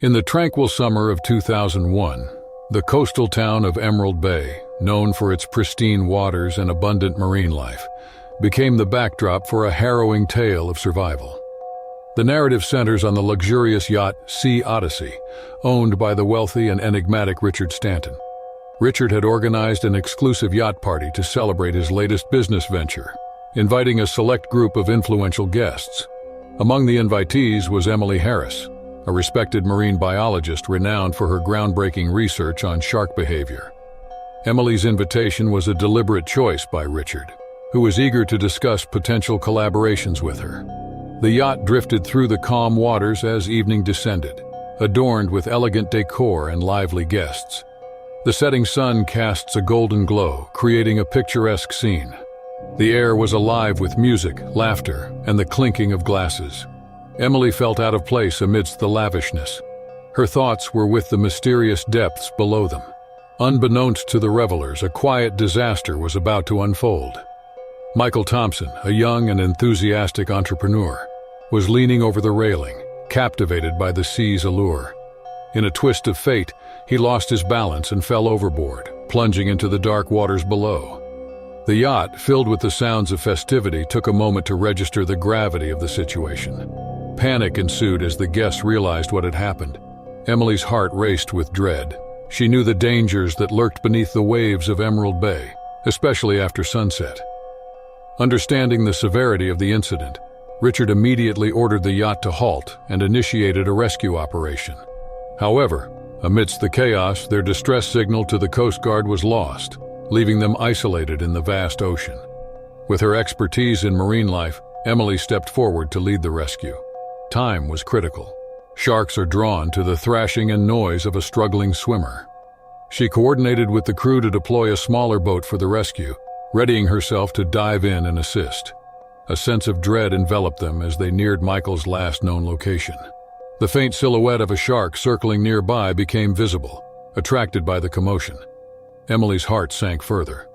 In the tranquil summer of 2001, the coastal town of Emerald Bay, known for its pristine waters and abundant marine life, became the backdrop for a harrowing tale of survival. The narrative centers on the luxurious yacht Sea Odyssey, owned by the wealthy and enigmatic Richard Stanton. Richard had organized an exclusive yacht party to celebrate his latest business venture, inviting a select group of influential guests. Among the invitees was Emily Harris, a respected marine biologist renowned for her groundbreaking research on shark behavior. Emily's invitation was a deliberate choice by Richard, who was eager to discuss potential collaborations with her. The yacht drifted through the calm waters as evening descended, adorned with elegant decor and lively guests. The setting sun casts a golden glow, creating a picturesque scene. The air was alive with music, laughter, and the clinking of glasses. Emily felt out of place amidst the lavishness. Her thoughts were with the mysterious depths below them. Unbeknownst to the revelers, a quiet disaster was about to unfold. Michael Thompson, a young and enthusiastic entrepreneur, was leaning over the railing, captivated by the sea's allure. In a twist of fate, he lost his balance and fell overboard, plunging into the dark waters below. The yacht, filled with the sounds of festivity, took a moment to register the gravity of the situation. Panic ensued as the guests realized what had happened. Emily's heart raced with dread. She knew the dangers that lurked beneath the waves of Emerald Bay, especially after sunset. Understanding the severity of the incident, Richard immediately ordered the yacht to halt and initiated a rescue operation. However, amidst the chaos, their distress signal to the Coast Guard was lost, leaving them isolated in the vast ocean. With her expertise in marine life, Emily stepped forward to lead the rescue. Time was critical. Sharks are drawn to the thrashing and noise of a struggling swimmer. She coordinated with the crew to deploy a smaller boat for the rescue, readying herself to dive in and assist. A sense of dread enveloped them as they neared Michael's last known location. The faint silhouette of a shark circling nearby became visible, attracted by the commotion. Emily's heart sank further.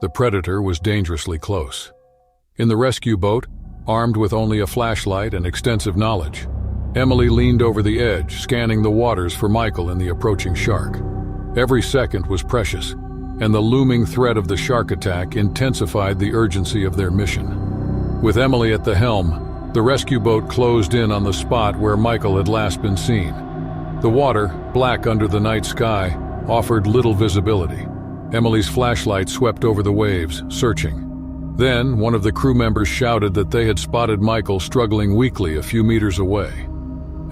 The predator was dangerously close. In the rescue boat, armed with only a flashlight and extensive knowledge, Emily leaned over the edge, scanning the waters for Michael and the approaching shark. Every second was precious, and the looming threat of the shark attack intensified the urgency of their mission. With Emily at the helm, the rescue boat closed in on the spot where Michael had last been seen. The water, black under the night sky, offered little visibility. Emily's flashlight swept over the waves, searching. Then, one of the crew members shouted that they had spotted Michael struggling weakly a few meters away.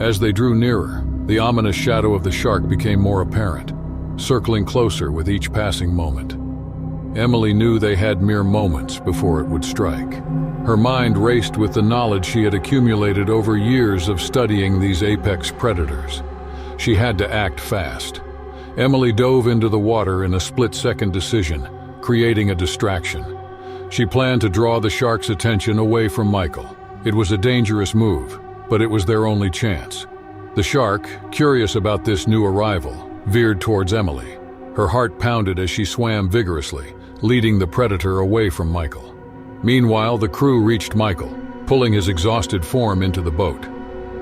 As they drew nearer, the ominous shadow of the shark became more apparent, circling closer with each passing moment. Emily knew they had mere moments before it would strike. Her mind raced with the knowledge she had accumulated over years of studying these apex predators. She had to act fast. Emily dove into the water in a split-second decision, creating a distraction. She planned to draw the shark's attention away from Michael. It was a dangerous move, but it was their only chance. The shark, curious about this new arrival, veered towards Emily. Her heart pounded as she swam vigorously, leading the predator away from Michael. Meanwhile, the crew reached Michael, pulling his exhausted form into the boat.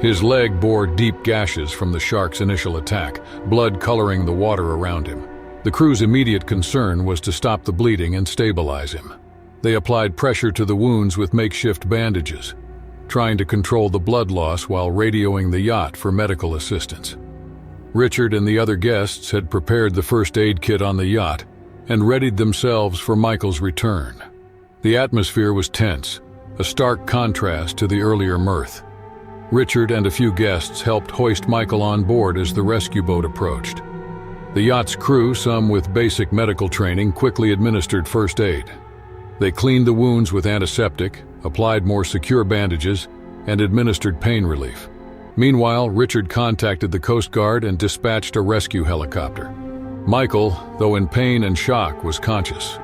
His leg bore deep gashes from the shark's initial attack, blood coloring the water around him. The crew's immediate concern was to stop the bleeding and stabilize him. They applied pressure to the wounds with makeshift bandages, trying to control the blood loss while radioing the yacht for medical assistance. Richard and the other guests had prepared the first aid kit on the yacht and readied themselves for Michael's return. The atmosphere was tense, a stark contrast to the earlier mirth. Richard and a few guests helped hoist Michael on board as the rescue boat approached. The yacht's crew, some with basic medical training, quickly administered first aid. They cleaned the wounds with antiseptic, applied more secure bandages, and administered pain relief. Meanwhile, Richard contacted the Coast Guard and dispatched a rescue helicopter. Michael, though in pain and shock, was conscious.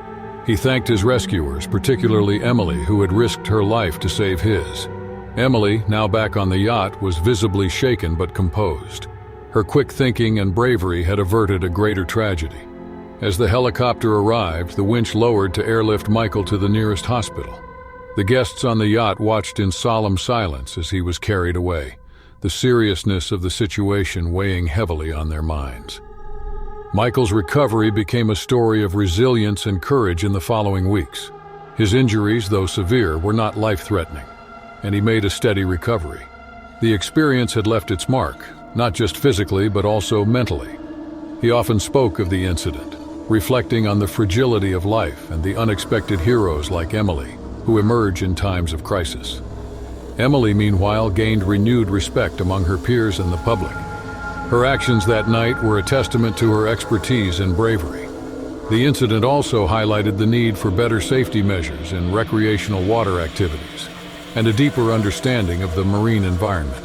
He thanked his rescuers, particularly Emily, who had risked her life to save his. Emily, now back on the yacht, was visibly shaken but composed. Her quick thinking and bravery had averted a greater tragedy. As the helicopter arrived, the winch lowered to airlift Michael to the nearest hospital. The guests on the yacht watched in solemn silence as he was carried away, the seriousness of the situation weighing heavily on their minds. Michael's recovery became a story of resilience and courage in the following weeks. His injuries, though severe, were not life-threatening, and he made a steady recovery. The experience had left its mark, not just physically but also mentally. He often spoke of the incident, reflecting on the fragility of life and the unexpected heroes like Emily, who emerge in times of crisis. Emily, meanwhile, gained renewed respect among her peers and the public. Her actions that night were a testament to her expertise and bravery. The incident also highlighted the need for better safety measures in recreational water activities and a deeper understanding of the marine environment.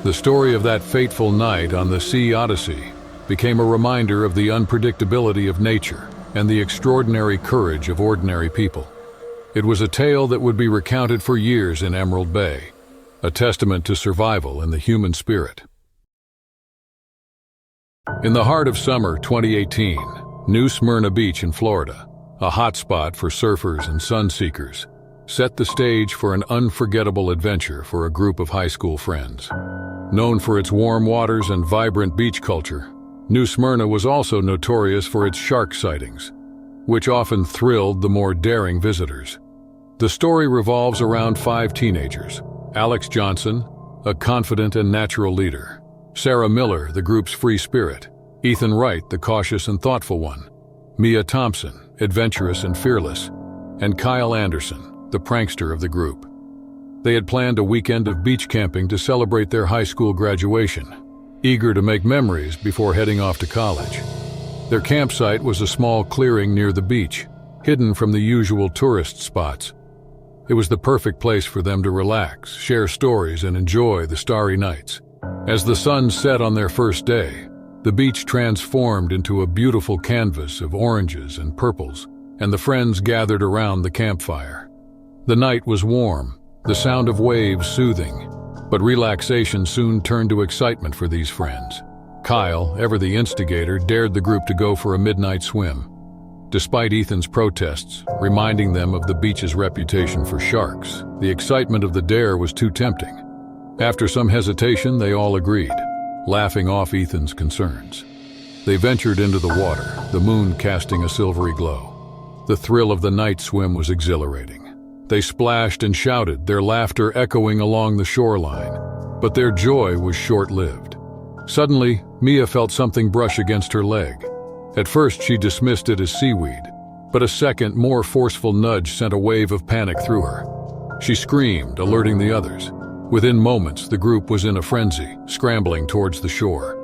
The story of that fateful night on the Sea Odyssey became a reminder of the unpredictability of nature and the extraordinary courage of ordinary people. It was a tale that would be recounted for years in Emerald Bay, a testament to survival and the human spirit. In the heart of summer 2018, New Smyrna Beach in Florida, a hotspot for surfers and sun-seekers, set the stage for an unforgettable adventure for a group of high school friends. Known for its warm waters and vibrant beach culture, New Smyrna was also notorious for its shark sightings, which often thrilled the more daring visitors. The story revolves around 5 teenagers: Alex Johnson, a confident and natural leader; Sarah Miller, the group's free spirit; Ethan Wright, the cautious and thoughtful one; Mia Thompson, adventurous and fearless; and Kyle Anderson, the prankster of the group. They had planned a weekend of beach camping to celebrate their high school graduation, eager to make memories before heading off to college. Their campsite was a small clearing near the beach, hidden from the usual tourist spots. It was the perfect place for them to relax, share stories, and enjoy the starry nights. As the sun set on their first day, the beach transformed into a beautiful canvas of oranges and purples, and the friends gathered around the campfire. The night was warm, the sound of waves soothing, but relaxation soon turned to excitement for these friends. Kyle, ever the instigator, dared the group to go for a midnight swim. Despite Ethan's protests, reminding them of the beach's reputation for sharks, the excitement of the dare was too tempting. After some hesitation, they all agreed, laughing off Ethan's concerns. They ventured into the water, the moon casting a silvery glow. The thrill of the night swim was exhilarating. They splashed and shouted, their laughter echoing along the shoreline, but their joy was short-lived. Suddenly, Mia felt something brush against her leg. At first, she dismissed it as seaweed, but a second, more forceful nudge sent a wave of panic through her. She screamed, alerting the others. Within moments, the group was in a frenzy, scrambling towards the shore.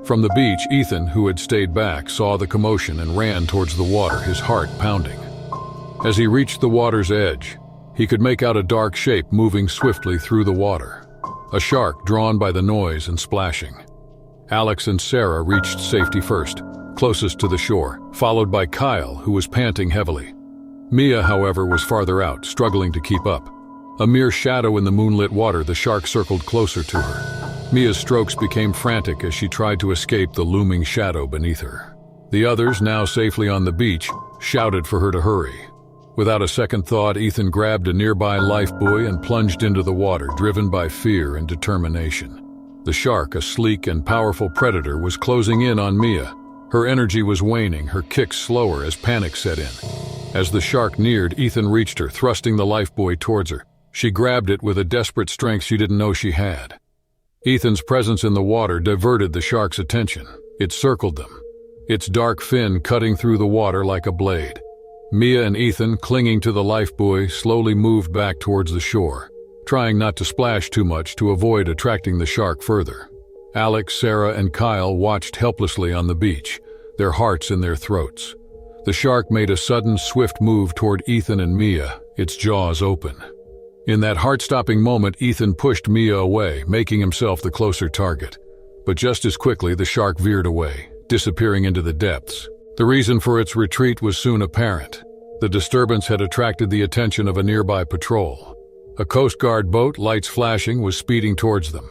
From the beach, Ethan, who had stayed back, saw the commotion and ran towards the water, his heart pounding. As he reached the water's edge, he could make out a dark shape moving swiftly through the water, a shark drawn by the noise and splashing. Alex and Sarah reached safety first, closest to the shore, followed by Kyle, who was panting heavily. Mia, however, was farther out, struggling to keep up. A mere shadow in the moonlit water, the shark circled closer to her. Mia's strokes became frantic as she tried to escape the looming shadow beneath her. The others, now safely on the beach, shouted for her to hurry. Without a second thought, Ethan grabbed a nearby lifebuoy and plunged into the water, driven by fear and determination. The shark, a sleek and powerful predator, was closing in on Mia. Her energy was waning, her kicks slower as panic set in. As the shark neared, Ethan reached her, thrusting the lifebuoy towards her. She grabbed it with a desperate strength she didn't know she had. Ethan's presence in the water diverted the shark's attention. It circled them, its dark fin cutting through the water like a blade. Mia and Ethan, clinging to the lifebuoy, slowly moved back towards the shore, trying not to splash too much to avoid attracting the shark further. Alex, Sarah, and Kyle watched helplessly on the beach, their hearts in their throats. The shark made a sudden, swift move toward Ethan and Mia, its jaws open. In that heart-stopping moment, Ethan pushed Mia away, making himself the closer target. But just as quickly, the shark veered away, disappearing into the depths. The reason for its retreat was soon apparent. The disturbance had attracted the attention of a nearby patrol. A Coast Guard boat, lights flashing, was speeding towards them.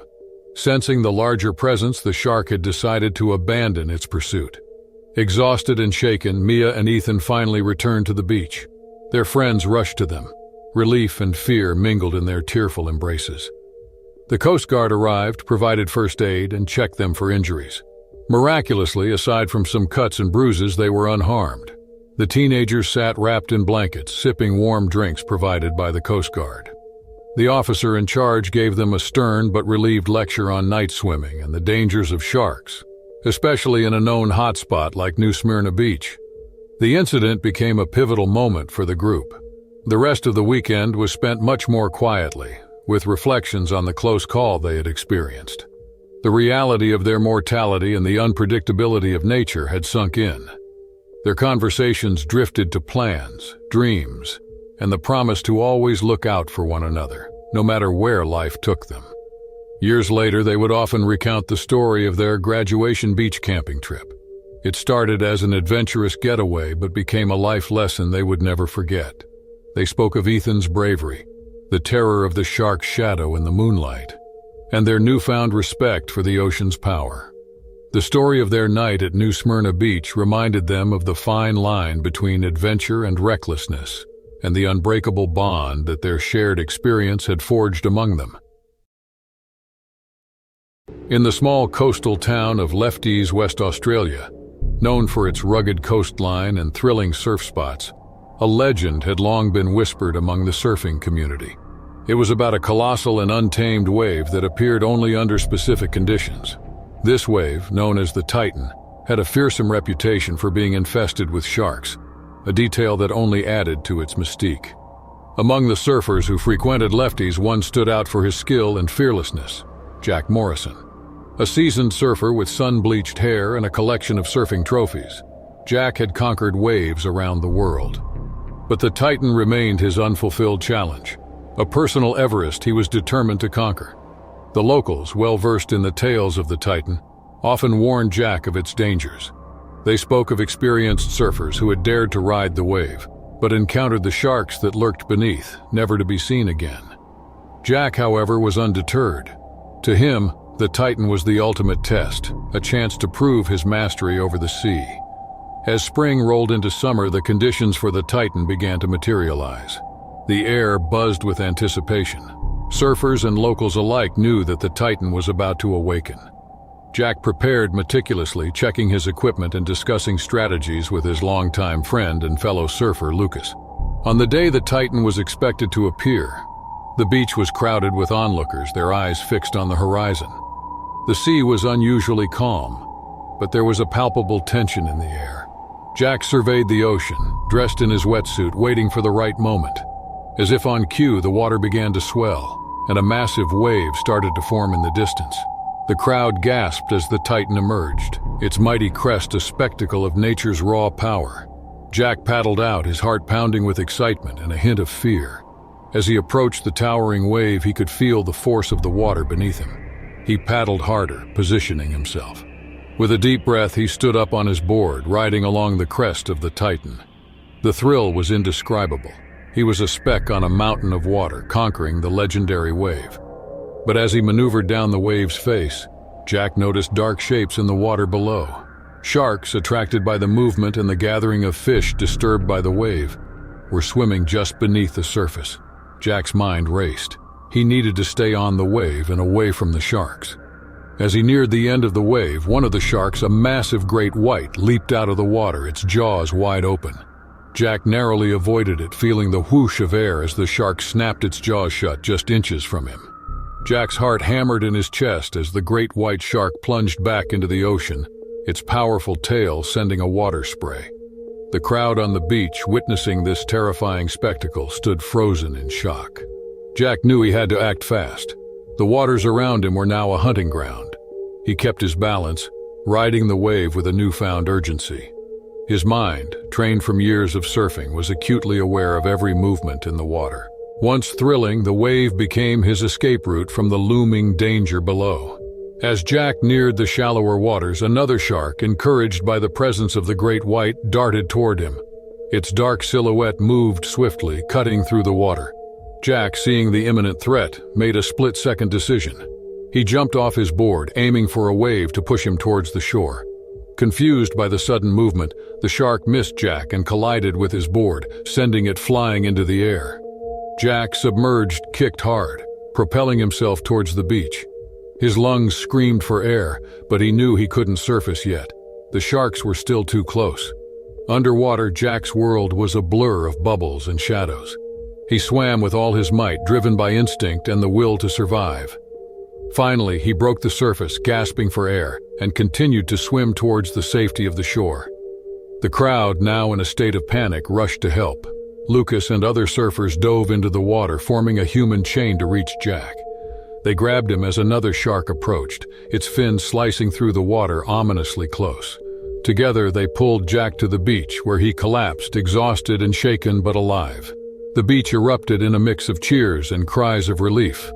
Sensing the larger presence, the shark had decided to abandon its pursuit. Exhausted and shaken, Mia and Ethan finally returned to the beach. Their friends rushed to them. Relief and fear mingled in their tearful embraces. The Coast Guard arrived, provided first aid, and checked them for injuries. Miraculously, aside from some cuts and bruises, they were unharmed. The teenagers sat wrapped in blankets, sipping warm drinks provided by the Coast Guard. The officer in charge gave them a stern but relieved lecture on night swimming and the dangers of sharks, especially in a known hotspot like New Smyrna Beach. The incident became a pivotal moment for the group. The rest of the weekend was spent much more quietly, with reflections on the close call they had experienced. The reality of their mortality and the unpredictability of nature had sunk in. Their conversations drifted to plans, dreams, and the promise to always look out for one another, no matter where life took them. Years later, they would often recount the story of their graduation beach camping trip. It started as an adventurous getaway but became a life lesson they would never forget. They spoke of Ethan's bravery, the terror of the shark's shadow in the moonlight, and their newfound respect for the ocean's power. The story of their night at New Smyrna Beach reminded them of the fine line between adventure and recklessness, and the unbreakable bond that their shared experience had forged among them. In the small coastal town of Lefties, West Australia, known for its rugged coastline and thrilling surf spots, a legend had long been whispered among the surfing community. It was about a colossal and untamed wave that appeared only under specific conditions. This wave, known as the Titan, had a fearsome reputation for being infested with sharks, a detail that only added to its mystique. Among the surfers who frequented Lefties, one stood out for his skill and fearlessness: Jack Morrison. A seasoned surfer with sun-bleached hair and a collection of surfing trophies, Jack had conquered waves around the world. But the Titan remained his unfulfilled challenge, a personal Everest he was determined to conquer. The locals, well-versed in the tales of the Titan, often warned Jack of its dangers. They spoke of experienced surfers who had dared to ride the wave, but encountered the sharks that lurked beneath, never to be seen again. Jack, however, was undeterred. To him, the Titan was the ultimate test, a chance to prove his mastery over the sea. As spring rolled into summer, the conditions for the Titan began to materialize. The air buzzed with anticipation. Surfers and locals alike knew that the Titan was about to awaken. Jack prepared meticulously, checking his equipment and discussing strategies with his longtime friend and fellow surfer, Lucas. On the day the Titan was expected to appear, the beach was crowded with onlookers, their eyes fixed on the horizon. The sea was unusually calm, but there was a palpable tension in the air. Jack surveyed the ocean, dressed in his wetsuit, waiting for the right moment. As if on cue, the water began to swell, and a massive wave started to form in the distance. The crowd gasped as the Titan emerged, its mighty crest a spectacle of nature's raw power. Jack paddled out, his heart pounding with excitement and a hint of fear. As he approached the towering wave, he could feel the force of the water beneath him. He paddled harder, positioning himself. With a deep breath, he stood up on his board, riding along the crest of the Titan. The thrill was indescribable. He was a speck on a mountain of water, conquering the legendary wave. But as he maneuvered down the wave's face, Jack noticed dark shapes in the water below. Sharks, attracted by the movement and the gathering of fish disturbed by the wave, were swimming just beneath the surface. Jack's mind raced. He needed to stay on the wave and away from the sharks. As he neared the end of the wave, one of the sharks, a massive great white, leaped out of the water, its jaws wide open. Jack narrowly avoided it, feeling the whoosh of air as the shark snapped its jaws shut just inches from him. Jack's heart hammered in his chest as the great white shark plunged back into the ocean, its powerful tail sending a water spray. The crowd on the beach, witnessing this terrifying spectacle, stood frozen in shock. Jack knew he had to act fast. The waters around him were now a hunting ground. He kept his balance, riding the wave with a newfound urgency. His mind, trained from years of surfing, was acutely aware of every movement in the water. Once thrilling, the wave became his escape route from the looming danger below. As Jack neared the shallower waters, another shark, encouraged by the presence of the great white, darted toward him. Its dark silhouette moved swiftly, cutting through the water. Jack, seeing the imminent threat, made a split-second decision. He jumped off his board, aiming for a wave to push him towards the shore. Confused by the sudden movement, the shark missed Jack and collided with his board, sending it flying into the air. Jack, submerged, kicked hard. propelling himself towards the beach. His lungs screamed for air, but he knew he couldn't surface yet. The sharks were still too close. Underwater, Jack's world was a blur of bubbles and shadows. He swam with all his might, driven by instinct and the will to survive. Finally, he broke the surface, gasping for air, and continued to swim towards the safety of the shore. The crowd, now in a state of panic, rushed to help. Lucas and other surfers dove into the water, forming a human chain to reach Jack. They grabbed him as another shark approached, its fins slicing through the water ominously close. Together, they pulled Jack to the beach, where he collapsed, exhausted and shaken but alive. The beach erupted in a mix of cheers and cries of relief.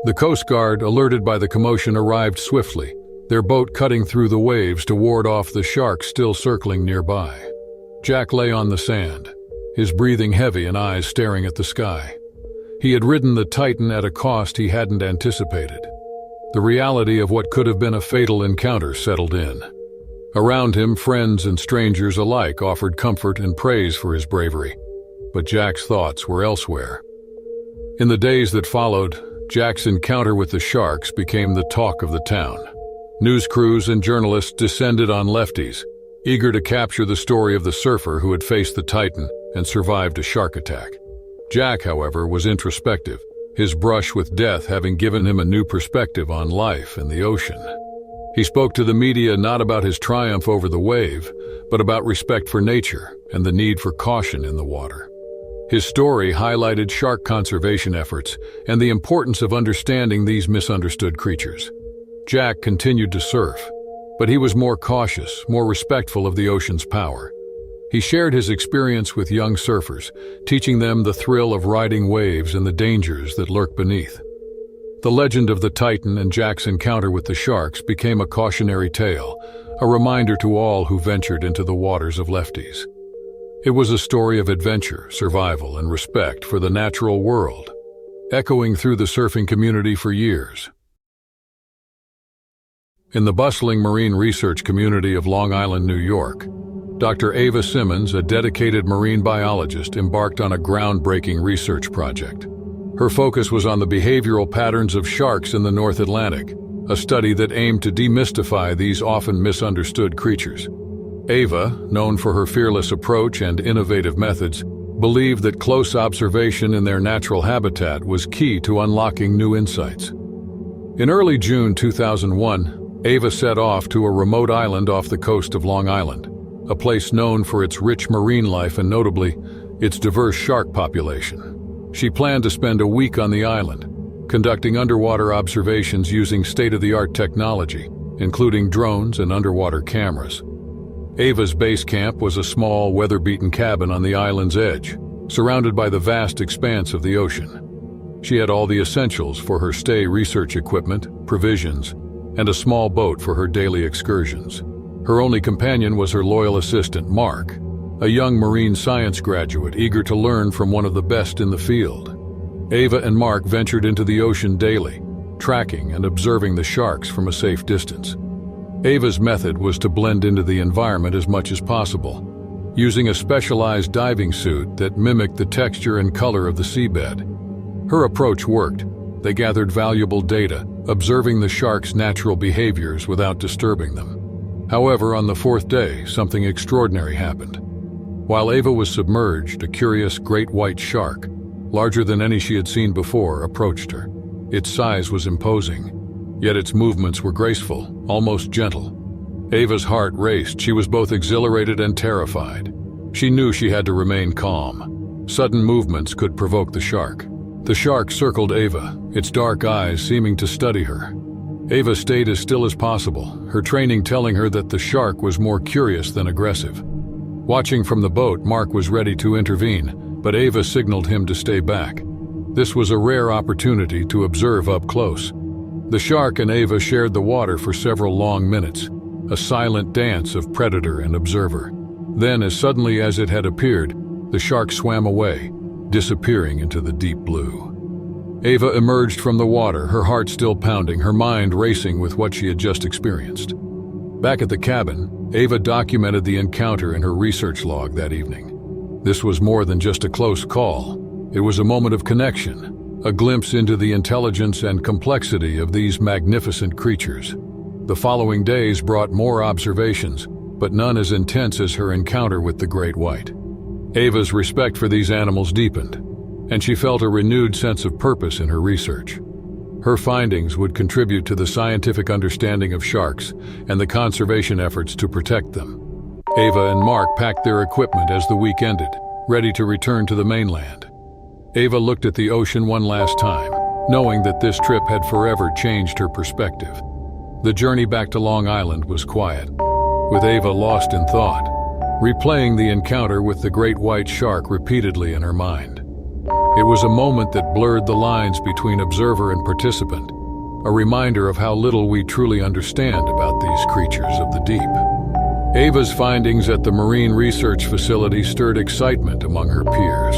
The Coast Guard, alerted by the commotion, arrived swiftly, their boat cutting through the waves to ward off the sharks still circling nearby. Jack lay on the sand, his breathing heavy and eyes staring at the sky. He had ridden the Titan at a cost he hadn't anticipated. The reality of what could have been a fatal encounter settled in. Around him, friends and strangers alike offered comfort and praise for his bravery, but Jack's thoughts were elsewhere. In the days that followed, Jack's encounter with the sharks became the talk of the town. News crews and journalists descended on lefties, eager to capture the story of the surfer who had faced the Titan and survived a shark attack. Jack, however, was introspective, his brush with death having given him a new perspective on life and the ocean. He spoke to the media not about his triumph over the wave, but about respect for nature and the need for caution in the water. His story highlighted shark conservation efforts and the importance of understanding these misunderstood creatures. Jack continued to surf, but he was more cautious, more respectful of the ocean's power. He shared his experience with young surfers, teaching them the thrill of riding waves and the dangers that lurk beneath. The legend of the Titan and Jack's encounter with the sharks became a cautionary tale, a reminder to all who ventured into the waters of lefties. It was a story of adventure, survival, and respect for the natural world, echoing through the surfing community for years. In the bustling marine research community of Long Island, New York, Dr. Ava Simmons, a dedicated marine biologist, embarked on a groundbreaking research project. Her focus was on the behavioral patterns of sharks in the North Atlantic, a study that aimed to demystify these often misunderstood creatures. Ava, known for her fearless approach and innovative methods, believed that close observation in their natural habitat was key to unlocking new insights. In early June 2001, Ava set off to a remote island off the coast of Long Island, a place known for its rich marine life and notably, its diverse shark population. She planned to spend a week on the island, conducting underwater observations using state-of-the-art technology, including drones and underwater cameras. Ava's base camp was a small, weather-beaten cabin on the island's edge, surrounded by the vast expanse of the ocean. She had all the essentials for her stay: research equipment, provisions, and a small boat for her daily excursions. Her only companion was her loyal assistant, Mark, a young marine science graduate eager to learn from one of the best in the field. Ava and Mark ventured into the ocean daily, tracking and observing the sharks from a safe distance. Ava's method was to blend into the environment as much as possible, using a specialized diving suit that mimicked the texture and color of the seabed. Her approach worked. They gathered valuable data, observing the sharks' natural behaviors without disturbing them. However, on the fourth day, something extraordinary happened. While Ava was submerged, a curious great white shark, larger than any she had seen before, approached her. Its size was imposing, yet its movements were graceful, almost gentle. Ava's heart raced. She was both exhilarated and terrified. She knew she had to remain calm. Sudden movements could provoke the shark. The shark circled Ava, its dark eyes seeming to study her. Ava stayed as still as possible, her training telling her that the shark was more curious than aggressive. Watching from the boat, Mark was ready to intervene, but Ava signaled him to stay back. This was a rare opportunity to observe up close. The shark and Ava shared the water for several long minutes, a silent dance of predator and observer. Then, as suddenly as it had appeared, the shark swam away, disappearing into the deep blue. Ava emerged from the water, her heart still pounding, her mind racing with what she had just experienced. Back at the cabin, Ava documented the encounter in her research log that evening. This was more than just a close call. It was a moment of connection, a glimpse into the intelligence and complexity of these magnificent creatures. The following days brought more observations, but none as intense as her encounter with the great white. Ava's respect for these animals deepened, and she felt a renewed sense of purpose in her research. Her findings would contribute to the scientific understanding of sharks and the conservation efforts to protect them. Ava and Mark packed their equipment as the week ended, ready to return to the mainland. Ava looked at the ocean one last time, knowing that this trip had forever changed her perspective. The journey back to Long Island was quiet, with Ava lost in thought, replaying the encounter with the great white shark repeatedly in her mind. It was a moment that blurred the lines between observer and participant, a reminder of how little we truly understand about these creatures of the deep. Ava's findings at the Marine Research Facility stirred excitement among her peers.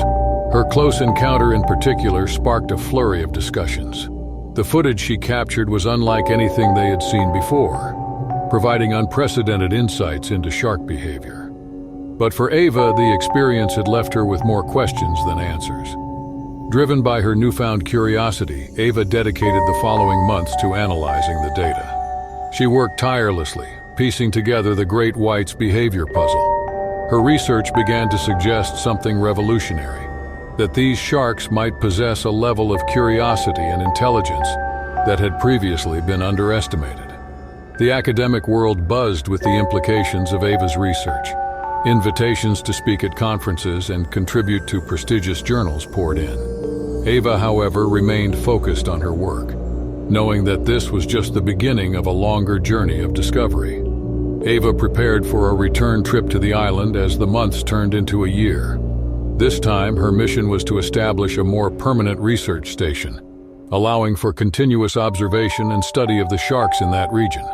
Her close encounter in particular sparked a flurry of discussions. The footage she captured was unlike anything they had seen before, providing unprecedented insights into shark behavior. But for Ava, the experience had left her with more questions than answers. Driven by her newfound curiosity, Ava dedicated the following months to analyzing the data. She worked tirelessly, piecing together the great white's behavior puzzle. Her research began to suggest something revolutionary, that these sharks might possess a level of curiosity and intelligence that had previously been underestimated. The academic world buzzed with the implications of Ava's research. Invitations to speak at conferences and contribute to prestigious journals poured in. Ava, however, remained focused on her work, knowing that this was just the beginning of a longer journey of discovery. Ava prepared for a return trip to the island as the months turned into a year. This time, her mission was to establish a more permanent research station, allowing for continuous observation and study of the sharks in that region.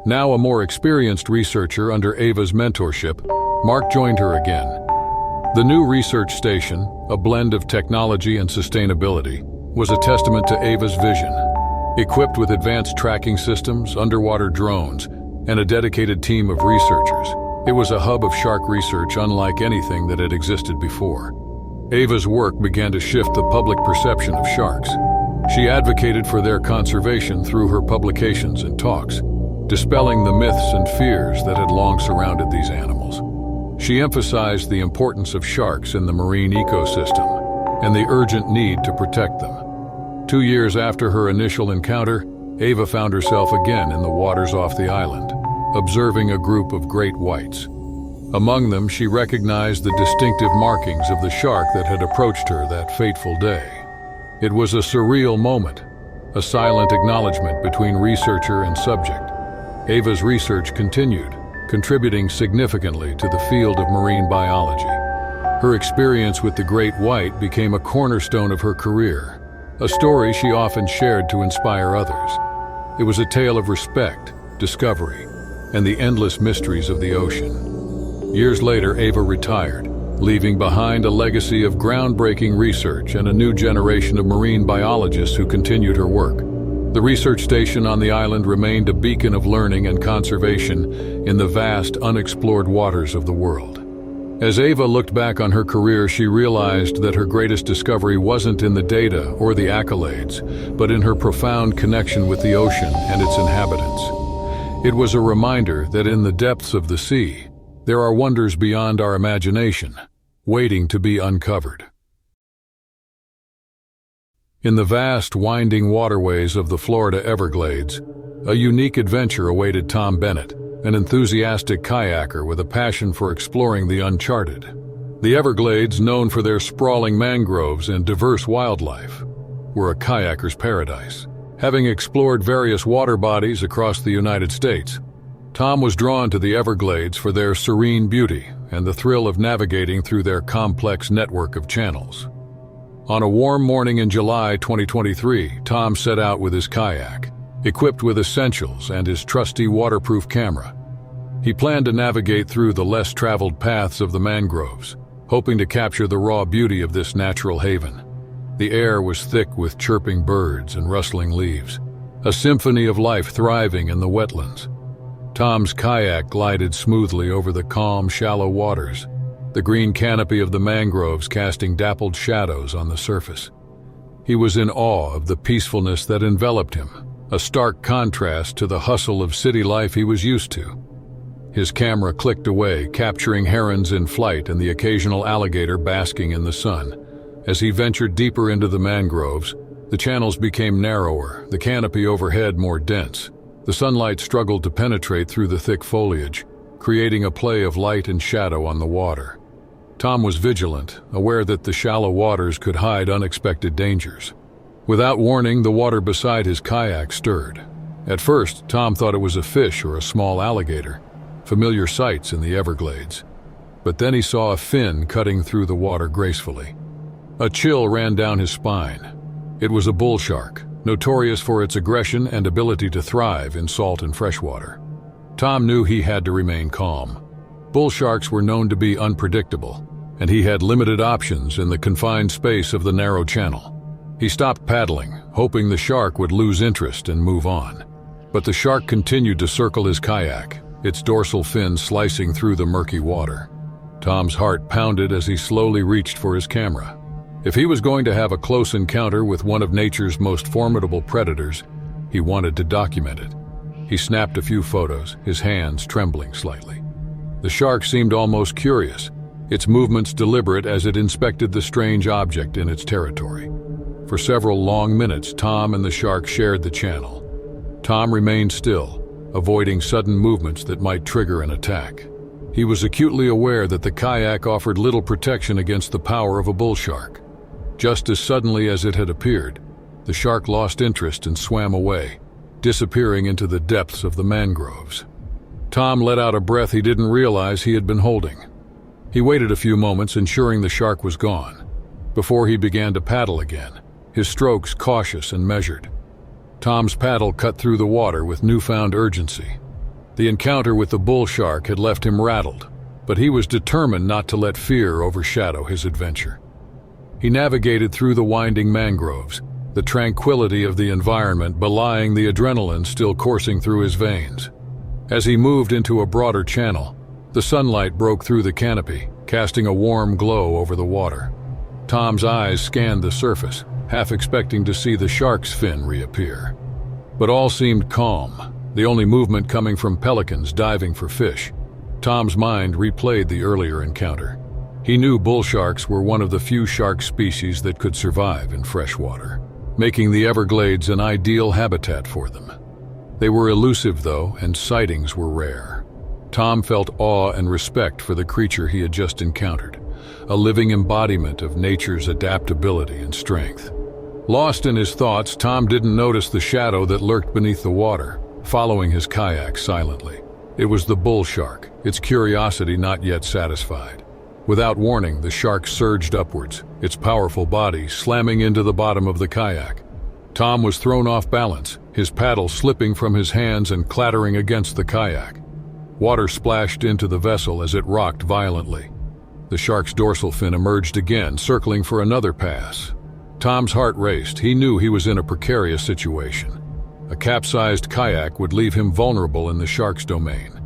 Now a more experienced researcher under Ava's mentorship, Mark joined her again. The new research station, a blend of technology and sustainability, was a testament to Ava's vision. Equipped with advanced tracking systems, underwater drones, and a dedicated team of researchers, it was a hub of shark research unlike anything that had existed before. Ava's work began to shift the public perception of sharks. She advocated for their conservation through her publications and talks, dispelling the myths and fears that had long surrounded these animals. She emphasized the importance of sharks in the marine ecosystem and the urgent need to protect them. 2 years after her initial encounter, Ava found herself again in the waters off the island, observing a group of great whites. Among them, she recognized the distinctive markings of the shark that had approached her that fateful day. It was a surreal moment, a silent acknowledgement between researcher and subject. Ava's research continued, contributing significantly to the field of marine biology. Her experience with the great white became a cornerstone of her career, a story she often shared to inspire others. It was a tale of respect, discovery, and the endless mysteries of the ocean. Years later, Ava retired, leaving behind a legacy of groundbreaking research and a new generation of marine biologists who continued her work. The research station on the island remained a beacon of learning and conservation in the vast, unexplored waters of the world. As Ava looked back on her career, she realized that her greatest discovery wasn't in the data or the accolades, but in her profound connection with the ocean and its inhabitants. It was a reminder that in the depths of the sea, there are wonders beyond our imagination, waiting to be uncovered. In the vast, winding waterways of the Florida Everglades, a unique adventure awaited Tom Bennett, an enthusiastic kayaker with a passion for exploring the uncharted. The Everglades, known for their sprawling mangroves and diverse wildlife, were a kayaker's paradise. Having explored various water bodies across the United States, Tom was drawn to the Everglades for their serene beauty and the thrill of navigating through their complex network of channels. On a warm morning in July 2023, Tom set out with his kayak, equipped with essentials and his trusty waterproof camera. He planned to navigate through the less traveled paths of the mangroves, hoping to capture the raw beauty of this natural haven. The air was thick with chirping birds and rustling leaves, a symphony of life thriving in the wetlands. Tom's kayak glided smoothly over the calm, shallow waters, the green canopy of the mangroves casting dappled shadows on the surface. He was in awe of the peacefulness that enveloped him, a stark contrast to the hustle of city life he was used to. His camera clicked away, capturing herons in flight and the occasional alligator basking in the sun. As he ventured deeper into the mangroves, the channels became narrower, the canopy overhead more dense. The sunlight struggled to penetrate through the thick foliage, creating a play of light and shadow on the water. Tom was vigilant, aware that the shallow waters could hide unexpected dangers. Without warning, the water beside his kayak stirred. At first, Tom thought it was a fish or a small alligator, familiar sights in the Everglades. But then he saw a fin cutting through the water gracefully. A chill ran down his spine. It was a bull shark, notorious for its aggression and ability to thrive in salt and freshwater. Tom knew he had to remain calm. Bull sharks were known to be unpredictable, and he had limited options in the confined space of the narrow channel. He stopped paddling, hoping the shark would lose interest and move on. But the shark continued to circle his kayak, its dorsal fin slicing through the murky water. Tom's heart pounded as he slowly reached for his camera. If he was going to have a close encounter with one of nature's most formidable predators, he wanted to document it. He snapped a few photos, his hands trembling slightly. The shark seemed almost curious, its movements deliberate as it inspected the strange object in its territory. For several long minutes, Tom and the shark shared the channel. Tom remained still, avoiding sudden movements that might trigger an attack. He was acutely aware that the kayak offered little protection against the power of a bull shark. Just as suddenly as it had appeared, the shark lost interest and swam away, disappearing into the depths of the mangroves. Tom let out a breath he didn't realize he had been holding. He waited a few moments, ensuring the shark was gone, before he began to paddle again, his strokes cautious and measured. Tom's paddle cut through the water with newfound urgency. The encounter with the bull shark had left him rattled, but he was determined not to let fear overshadow his adventure. He navigated through the winding mangroves, the tranquility of the environment belying the adrenaline still coursing through his veins. As he moved into a broader channel, the sunlight broke through the canopy, casting a warm glow over the water. Tom's eyes scanned the surface, half expecting to see the shark's fin reappear. But all seemed calm, the only movement coming from pelicans diving for fish. Tom's mind replayed the earlier encounter. He knew bull sharks were one of the few shark species that could survive in fresh water, making the Everglades an ideal habitat for them. They were elusive, though, and sightings were rare. Tom felt awe and respect for the creature he had just encountered, a living embodiment of nature's adaptability and strength. Lost in his thoughts, Tom didn't notice the shadow that lurked beneath the water, following his kayak silently. It was the bull shark, its curiosity not yet satisfied. Without warning, the shark surged upwards, its powerful body slamming into the bottom of the kayak. Tom was thrown off balance, his paddle slipping from his hands and clattering against the kayak. Water splashed into the vessel as it rocked violently. The shark's dorsal fin emerged again, circling for another pass. Tom's heart raced. He knew he was in a precarious situation. A capsized kayak would leave him vulnerable in the shark's domain.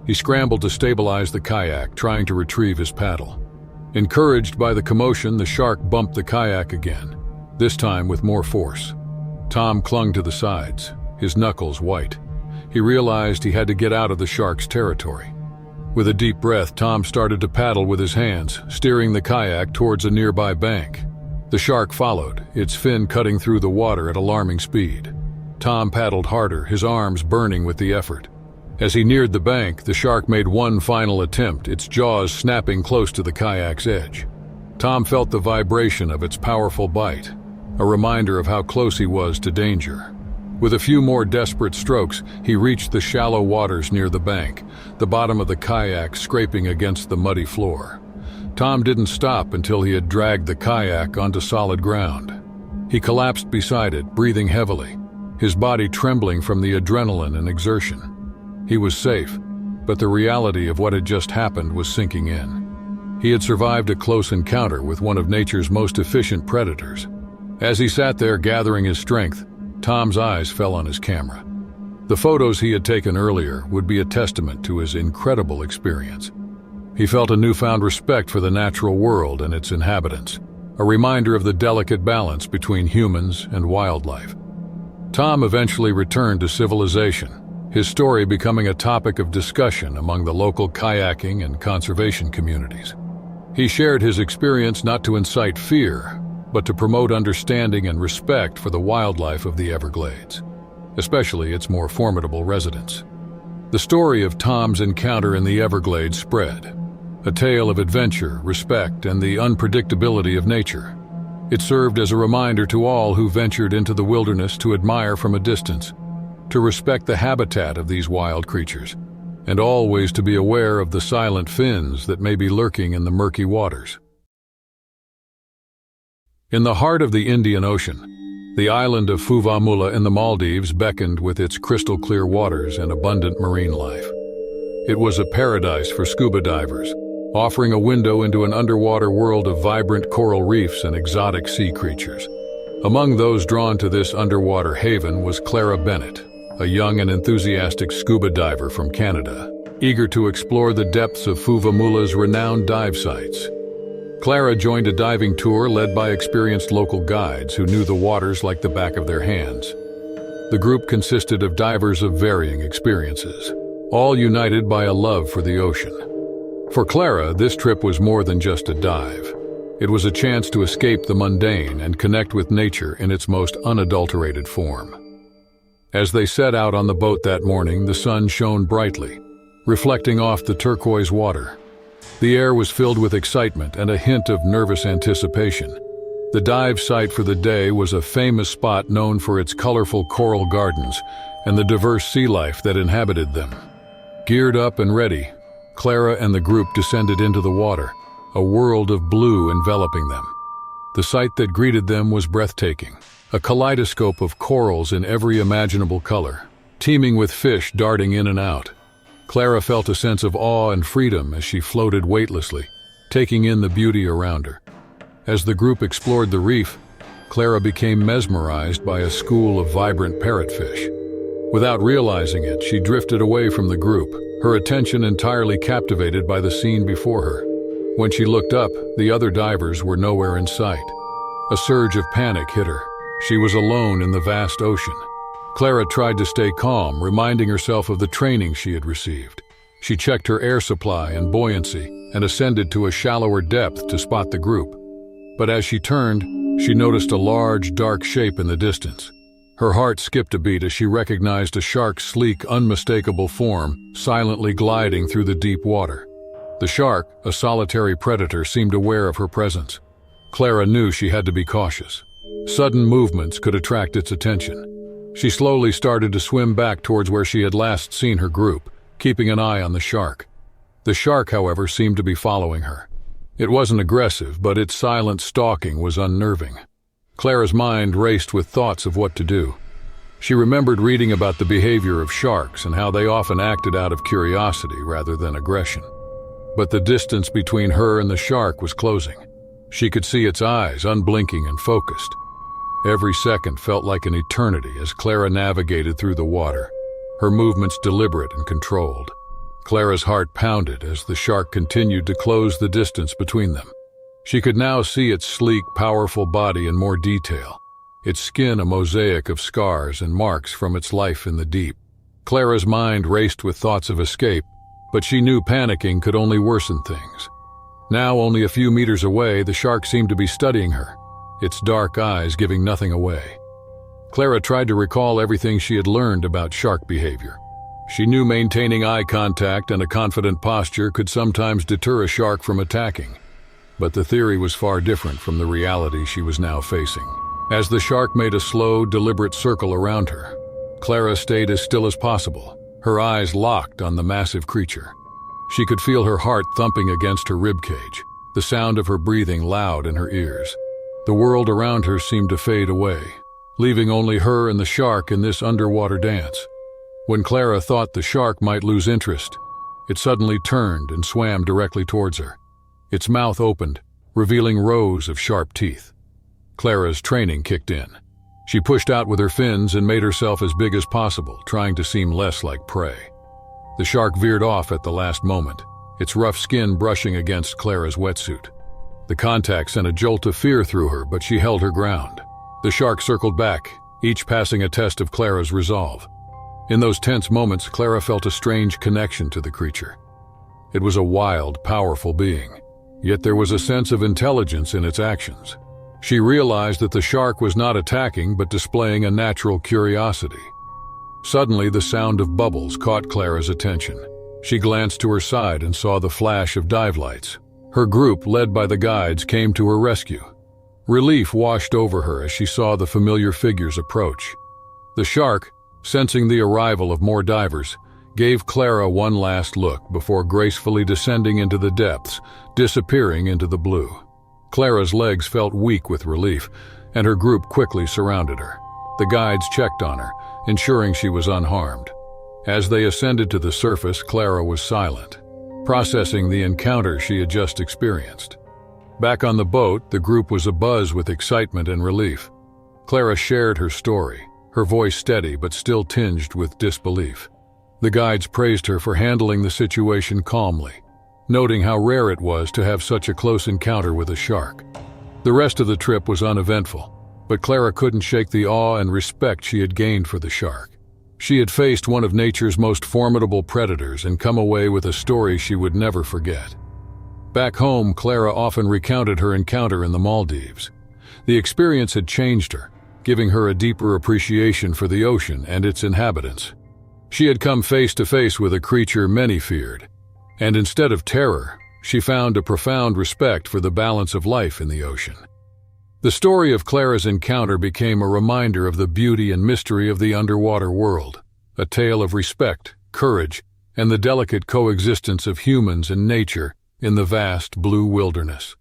He scrambled to stabilize the kayak, trying to retrieve his paddle. Encouraged by the commotion, the shark bumped the kayak again, this time with more force. Tom clung to the sides, his knuckles white. He realized he had to get out of the shark's territory. With a deep breath, Tom started to paddle with his hands, steering the kayak towards a nearby bank. The shark followed, its fin cutting through the water at alarming speed. Tom paddled harder, his arms burning with the effort. As he neared the bank, the shark made one final attempt, its jaws snapping close to the kayak's edge. Tom felt the vibration of its powerful bite, a reminder of how close he was to danger. With a few more desperate strokes, he reached the shallow waters near the bank, the bottom of the kayak scraping against the muddy floor. Tom didn't stop until he had dragged the kayak onto solid ground. He collapsed beside it, breathing heavily, his body trembling from the adrenaline and exertion. He was safe, but the reality of what had just happened was sinking in. He had survived a close encounter with one of nature's most efficient predators. As he sat there gathering his strength, Tom's eyes fell on his camera. The photos he had taken earlier would be a testament to his incredible experience. He felt a newfound respect for the natural world and its inhabitants. a reminder of the delicate balance between humans and wildlife. Tom eventually returned to civilization, his story becoming a topic of discussion among the local kayaking and conservation communities. He shared his experience not to incite fear, but to promote understanding and respect for the wildlife of the Everglades, especially its more formidable residents. The story of Tom's encounter in the Everglades spread, a tale of adventure, respect, and the unpredictability of nature. It served as a reminder to all who ventured into the wilderness to admire from a distance, to respect the habitat of these wild creatures, and always to be aware of the silent fins that may be lurking in the murky waters. In the heart of the Indian Ocean, the island of Fuvahmulah in the Maldives beckoned with its crystal-clear waters and abundant marine life. It was a paradise for scuba divers, offering a window into an underwater world of vibrant coral reefs and exotic sea creatures. Among those drawn to this underwater haven was Clara Bennett, a young and enthusiastic scuba diver from Canada, eager to explore the depths of Fuvahmulah's renowned dive sites. Clara joined a diving tour led by experienced local guides who knew the waters like the back of their hands. The group consisted of divers of varying experiences, all united by a love for the ocean. For Clara, this trip was more than just a dive. It was a chance to escape the mundane and connect with nature in its most unadulterated form. As they set out on the boat that morning, the sun shone brightly, reflecting off the turquoise water. The air was filled with excitement and a hint of nervous anticipation. The dive site for the day was a famous spot known for its colorful coral gardens and the diverse sea life that inhabited them. Geared up and ready, Clara and the group descended into the water, a world of blue enveloping them. The sight that greeted them was breathtaking, a kaleidoscope of corals in every imaginable color, teeming with fish darting in and out. Clara felt a sense of awe and freedom as she floated weightlessly, taking in the beauty around her. As the group explored the reef, Clara became mesmerized by a school of vibrant parrotfish. Without realizing it, she drifted away from the group, her attention entirely captivated by the scene before her. When she looked up, the other divers were nowhere in sight. A surge of panic hit her. She was alone in the vast ocean. Clara tried to stay calm, reminding herself of the training she had received. She checked her air supply and buoyancy and ascended to a shallower depth to spot the group. But as she turned, she noticed a large, dark shape in the distance. Her heart skipped a beat as she recognized a shark's sleek, unmistakable form silently gliding through the deep water. The shark, a solitary predator, seemed aware of her presence. Clara knew she had to be cautious. Sudden movements could attract its attention. She slowly started to swim back towards where she had last seen her group, keeping an eye on the shark. The shark, however, seemed to be following her. It wasn't aggressive, but its silent stalking was unnerving. Clara's mind raced with thoughts of what to do. She remembered reading about the behavior of sharks and how they often acted out of curiosity rather than aggression. But the distance between her and the shark was closing. She could see its eyes, unblinking and focused. Every second felt like an eternity as Clara navigated through the water, her movements deliberate and controlled. Clara's heart pounded as the shark continued to close the distance between them. She could now see its sleek, powerful body in more detail, its skin a mosaic of scars and marks from its life in the deep. Clara's mind raced with thoughts of escape, but she knew panicking could only worsen things. Now, only a few meters away, the shark seemed to be studying her, its dark eyes giving nothing away. Clara tried to recall everything she had learned about shark behavior. She knew maintaining eye contact and a confident posture could sometimes deter a shark from attacking. But the theory was far different from the reality she was now facing. As the shark made a slow, deliberate circle around her, Clara stayed as still as possible, her eyes locked on the massive creature. She could feel her heart thumping against her ribcage, the sound of her breathing loud in her ears. The world around her seemed to fade away, leaving only her and the shark in this underwater dance. When Clara thought the shark might lose interest, it suddenly turned and swam directly towards her. Its mouth opened, revealing rows of sharp teeth. Clara's training kicked in. She pushed out with her fins and made herself as big as possible, trying to seem less like prey. The shark veered off at the last moment, its rough skin brushing against Clara's wetsuit. The contact sent a jolt of fear through her, but she held her ground. The shark circled back, each passing a test of Clara's resolve. In those tense moments, Clara felt a strange connection to the creature. It was a wild, powerful being, yet there was a sense of intelligence in its actions. She realized that the shark was not attacking but displaying a natural curiosity. Suddenly, the sound of bubbles caught Clara's attention. She glanced to her side and saw the flash of dive lights. Her group, led by the guides, came to her rescue. Relief washed over her as she saw the familiar figures approach. The shark, sensing the arrival of more divers, gave Clara one last look before gracefully descending into the depths, disappearing into the blue. Clara's legs felt weak with relief, and her group quickly surrounded her. The guides checked on her, ensuring she was unharmed. As they ascended to the surface, Clara was silent, processing the encounter she had just experienced. Back on the boat, the group was abuzz with excitement and relief. Clara shared her story, her voice steady but still tinged with disbelief. The guides praised her for handling the situation calmly, noting how rare it was to have such a close encounter with a shark. The rest of the trip was uneventful, but Clara couldn't shake the awe and respect she had gained for the shark. She had faced one of nature's most formidable predators and come away with a story she would never forget. Back home, Clara often recounted her encounter in the Maldives. The experience had changed her, giving her a deeper appreciation for the ocean and its inhabitants. She had come face to face with a creature many feared, and instead of terror, she found a profound respect for the balance of life in the ocean. The story of Clara's encounter became a reminder of the beauty and mystery of the underwater world, a tale of respect, courage, and the delicate coexistence of humans and nature in the vast blue wilderness.